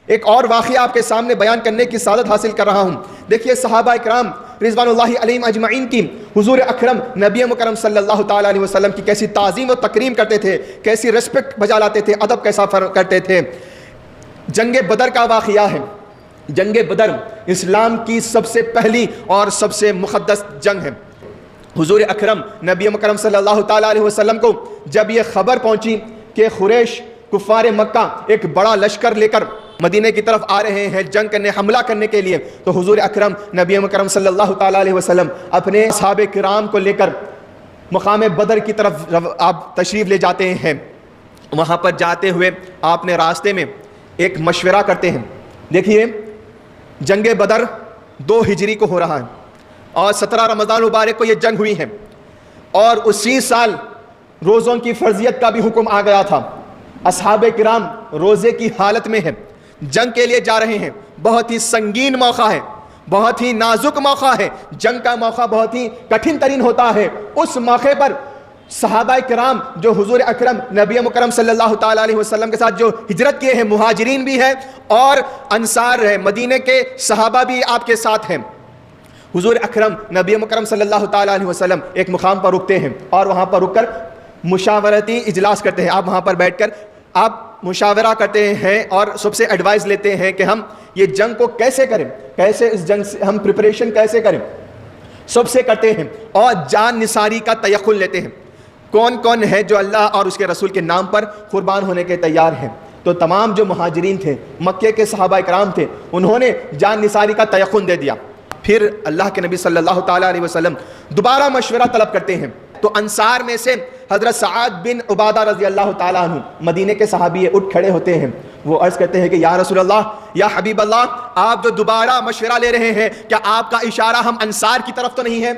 ایک اور واقعہ آپ کے سامنے بیان کرنے کی سعادت حاصل کر رہا ہوں۔ دیکھیے صحابہ کرام رضوان اللہ علیہم اجمعین کی حضور اکرم نبی مکرم صلی اللہ تعالیٰ علیہ وسلم کی کیسی تعظیم و تکریم کرتے تھے، کیسی رسپیکٹ بجا لاتے تھے، ادب کیسا کرتے تھے۔ جنگ بدر کا واقعہ ہے۔ جنگ بدر اسلام کی سب سے پہلی اور سب سے مقدس جنگ ہے۔ حضور اکرم نبی مکرم صلی اللہ تعالیٰ علیہ وسلم کو جب یہ خبر پہنچی کہ قریش کفار مکہ ایک بڑا لشکر لے کر مدینے کی طرف آ رہے ہیں جنگ کرنے، حملہ کرنے کے لیے، تو حضور اکرم نبی مکرم صلی اللہ تعالیٰ علیہ وسلم اپنے صحابہ کرام کو لے کر مقام بدر کی طرف آپ تشریف لے جاتے ہیں۔ وہاں پر جاتے ہوئے آپ نے راستے میں ایک مشورہ کرتے ہیں۔ دیکھیے جنگ بدر 2 ہجری کو ہو رہا ہے اور 17 رمضان مبارک کو یہ جنگ ہوئی ہے، اور اسی سال روزوں کی فرضیت کا بھی حکم آ گیا تھا۔ اصحاب کرام روزے کی حالت میں ہیں، جنگ کے لیے جا رہے ہیں۔ بہت ہی سنگین موقع ہے، بہت ہی نازک موقع ہے، جنگ کا موقع بہت ہی کٹھن ترین ہوتا ہے۔ اس موقع پر صحابہ کرام جو حضور اکرم نبی مکرم صلی اللہ تعالیٰ علیہ وسلم کے ساتھ جو ہجرت کیے ہیں، مہاجرین بھی ہیں اور انصار ہیں، مدینے کے صحابہ بھی آپ کے ساتھ ہیں۔ حضور اکرم نبی مکرم صلی اللہ تعالیٰ علیہ وسلم ایک مقام پر رکتے ہیں اور وہاں پر رک کر مشاورتی اجلاس کرتے ہیں۔ آپ وہاں پر بیٹھ کر آپ مشاورہ کرتے ہیں اور سب سے ایڈوائز لیتے ہیں کہ ہم یہ جنگ کو کیسے کریں، کیسے اس جنگ سے ہم پریپریشن کیسے کریں، سب سے کرتے ہیں اور جان نثاری کا تیقن لیتے ہیں۔ کون کون ہے جو اللہ اور اس کے رسول کے نام پر قربان ہونے کے تیار ہیں؟ تو تمام جو مہاجرین تھے، مکے کے صحابہ کرام تھے، انہوں نے جان نثاری کا تیقن دے دیا۔ پھر اللہ کے نبی صلی اللہ تعالیٰ علیہ وسلم دوبارہ مشورہ طلب کرتے ہیں، تو انصار میں سے حضرت سعد بن عبادہ رضی اللہ تعالیٰ عنہ مدینے کے صحابی اٹھ کھڑے ہوتے ہیں۔ وہ عرض کرتے ہیں کہ یا رسول اللہ، یا حبیب اللہ، آپ جو دوبارہ مشورہ لے رہے ہیں، کیا آپ کا اشارہ ہم انصار کی طرف تو نہیں ہے؟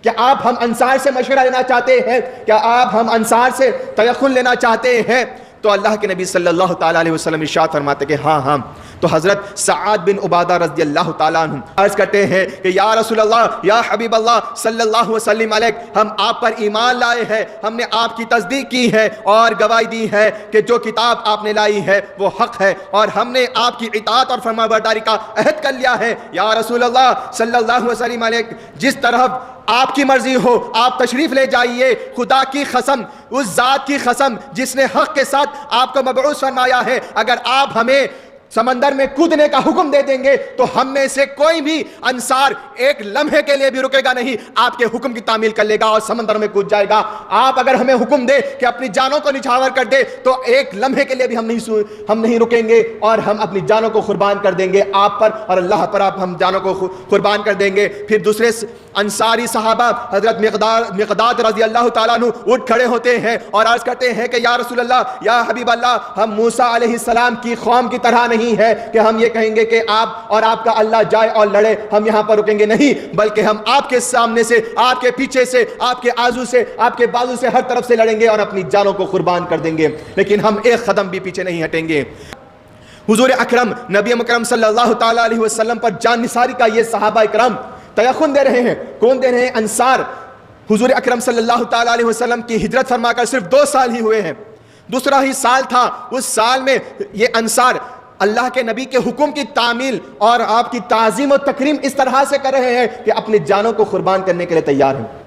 کیا آپ ہم انصار سے مشورہ لینا چاہتے ہیں؟ کیا آپ ہم انصار سے تیقن لینا چاہتے ہیں؟ تو اللہ کے نبی صلی اللہ تعالیٰ علیہ وسلم ارشاد فرماتے کہ ہاں۔ تو حضرت سعد بن عبادہ رضی اللہ تعالیٰ عنہ عرض کرتے ہیں کہ یا رسول اللہ، یا حبیب اللہ صلی اللہ وسلم علیہ، ہم آپ پر ایمان لائے ہیں، ہم نے آپ کی تصدیق کی ہے اور گواہی دی ہے کہ جو کتاب آپ نے لائی ہے وہ حق ہے، اور ہم نے آپ کی اطاعت اور فرمانبرداری کا عہد کر لیا ہے۔ یا رسول اللہ صلی اللہ وسلم علیہ، جس طرح آپ کی مرضی ہو آپ تشریف لے جائیے، خدا کی قسم، اس ذات کی قسم جس نے حق کے ساتھ آپ کو مبعوث فرمایا ہے، اگر آپ ہمیں سمندر میں کودنے کا حکم دے دیں گے تو ہم میں سے کوئی بھی انصار ایک لمحے کے لیے بھی رکے گا نہیں، آپ کے حکم کی تعمیل کر لے گا اور سمندر میں کود جائے گا۔ آپ اگر ہمیں حکم دے کہ اپنی جانوں کو نچھاور کر دے تو ایک لمحے کے لیے بھی ہم نہیں رکیں گے، اور ہم اپنی جانوں کو قربان کر دیں گے آپ پر اور اللہ پر، آپ ہم جانوں کو قربان کر دیں گے۔ پھر دوسرے انصاری صحابہ حضرت مقداد رضی اللہ تعالیٰ عنہ اٹھ کھڑے ہوتے ہیں اور عرض کرتے ہیں کہ یا رسول اللہ، یا حبیب اللہ، ہم موسیٰ علیہ السلام کی قوم کی طرح نہیں ہے کہ ہم یہ کہیں گے کہ آپ اور آپ کا اللہ جائے اور لڑے، ہم یہاں پر رکیں گے نہیں، بلکہ ہم آپ کے سامنے سے، آپ کے پیچھے سے، آپ کے آزو سے، آپ کے بازو سے، ہر طرف سے لڑیں گے اور اپنی جانوں کو قربان کر دیں گے، لیکن ہم ایک قدم بھی پیچھے نہیں ہٹیں گے۔ حضور اکرم نبی مکرم صلی اللہ تعالیٰ علیہ وسلم پر جان نثاری کا یہ صحابہ اکرام تیقن دے رہے ہیں۔ کون دے رہے ہیں؟ انصار۔ حضور اکرم صلی اللہ تعالیٰ علیہ وسلم کی ہجرت فرما کر صرف 2 سال ہی ہوئے ہیں، دوسرا ہی سال تھا، اس سال میں یہ انصار اللہ کے نبی کے حکم کی تعمیل اور آپ کی تعظیم و تکریم اس طرح سے کر رہے ہیں کہ اپنی جانوں کو قربان کرنے کے لیے تیار ہیں۔